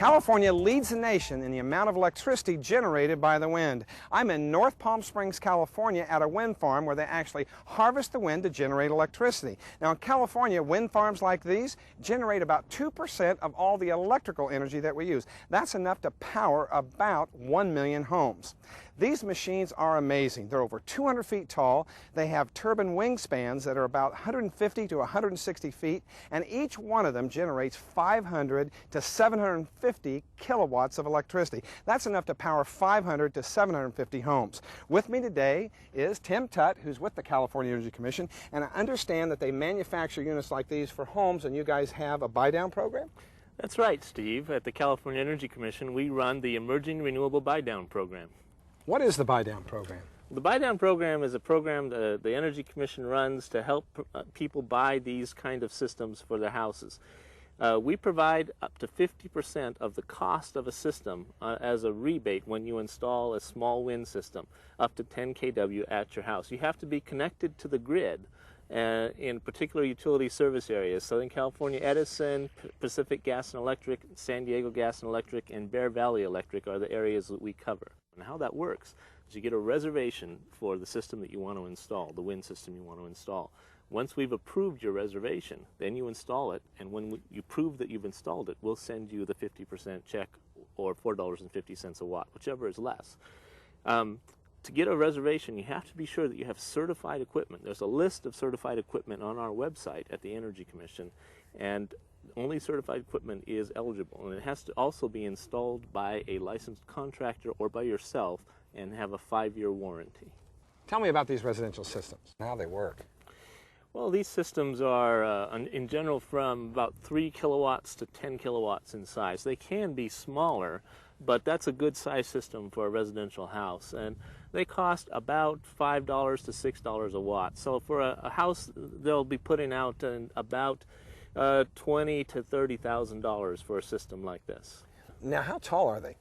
California leads the nation in the amount of electricity generated by the wind. I'm in North Palm Springs, California at a wind farm where they actually harvest the wind to generate electricity. Now in California, wind farms like these generate about 2% of all the electrical energy that we use. That's enough to power about 1 million homes. These machines are amazing. They're over 200 feet tall. They have turbine wingspans that are about 150 to 160 feet, and each one of them generates 500 to 750 kilowatts of electricity. That's enough to power 500 to 750 homes. With me today is Tim Tutt, who's with the California Energy Commission, and I understand that they manufacture units like these for homes, and you guys have a buy-down program? That's right, Steve. At the California Energy Commission, we run the Emerging Renewable Buy-Down Program. What is the buy-down program? The buy-down program is a program the Energy Commission runs to help people buy these kind of systems for their houses. We provide up to 50% of the cost of a system as a rebate when you install a small wind system, up to 10 kW at your house. You have to be connected to the grid in particular utility service areas. Southern California Edison, Pacific Gas and Electric, San Diego Gas and Electric, and Bear Valley Electric are the areas that we cover. And how that works is you get a reservation for the system that you want to install, the wind system you want to install. Once we've approved your reservation, then you install it, and when you prove that you've installed it, we'll send you the 50% check or $4.50 a watt, whichever is less. To get a reservation, you have to be sure that you have certified equipment. There's a list of certified equipment on our website at the Energy Commission, and only certified equipment is eligible, and it has to also be installed by a licensed contractor or by yourself and have a 5-year warranty. Tell me about these residential systems and how they work. Well, these systems are, in general, from about 3 kilowatts to 10 kilowatts in size. They can be smaller, but that's a good size system for a residential house, and they cost about $5 to $6 a watt. So for a house, they'll be putting out about $20,000 to $30,000 for a system like this. Now, how tall are they?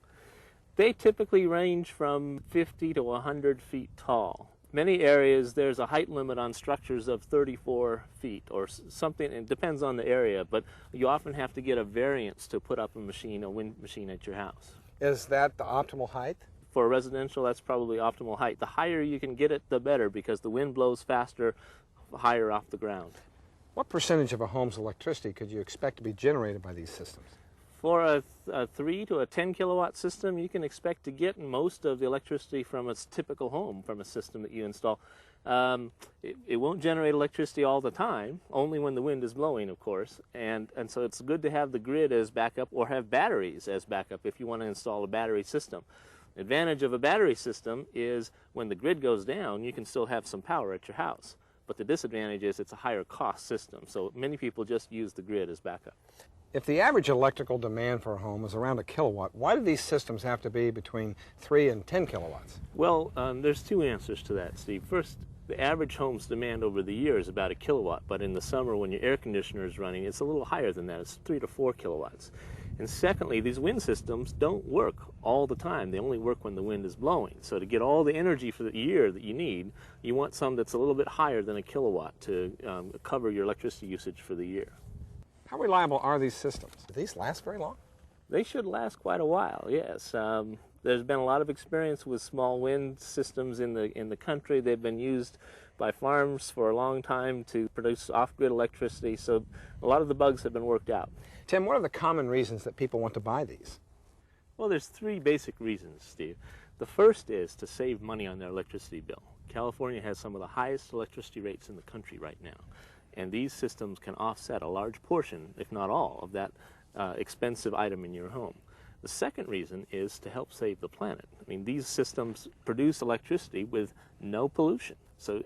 They typically range from 50 to 100 feet tall. Many areas, there's a height limit on structures of 34 feet or something. It depends on the area, but you often have to get a variance to put up a wind machine at your house. Is that the optimal height? For a residential, that's probably optimal height. The higher you can get it, the better, because the wind blows faster, higher off the ground. What percentage of a home's electricity could you expect to be generated by these systems? For a 3 to a 10 kilowatt system, you can expect to get most of the electricity from a typical home, from a system that you install. It won't generate electricity all the time, only when the wind is blowing, of course, and so it's good to have the grid as backup or have batteries as backup if you want to install a battery system. The advantage of a battery system is when the grid goes down, you can still have some power at your house. But the disadvantage is it's a higher cost system, so many people just use the grid as backup. If the average electrical demand for a home is around 1 kilowatt, why do these systems have to be between 3 and 10 kilowatts? Well, there's two answers to that, Steve. First, the average home's demand over the year is about 1 kilowatt, but in the summer when your air conditioner is running, it's a little higher than that. It's 3 to 4 kilowatts. And secondly, these wind systems don't work all the time. They only work when the wind is blowing. So to get all the energy for the year that you need, you want some that's a little bit higher than 1 kilowatt to cover your electricity usage for the year. How reliable are these systems? Do these last very long? They should last quite a while, yes. There's been a lot of experience with small wind systems in the country. They've been used by farms for a long time to produce off-grid electricity, so a lot of the bugs have been worked out. Tim, what are the common reasons that people want to buy these? Well, there's 3 basic reasons, Steve. The first is to save money on their electricity bill. California has some of the highest electricity rates in the country right now, and these systems can offset a large portion, if not all, of that expensive item in your home. The second reason is to help save the planet. I mean, these systems produce electricity with no pollution,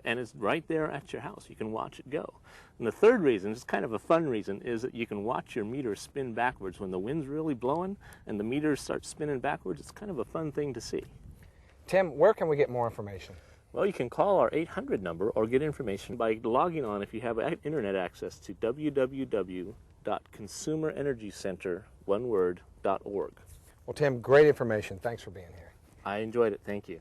and it's right there at your house. You can watch it go. And the third reason, it's kind of a fun reason, is that you can watch your meter spin backwards. When the wind's really blowing and the meters start spinning backwards, it's kind of a fun thing to see. Tim, where can we get more information? Well, you can call our 800 number or get information by logging on, if you have internet access, to www.consumerenergycenter.org. Well, Tim, great information. Thanks for being here. I enjoyed it. Thank you.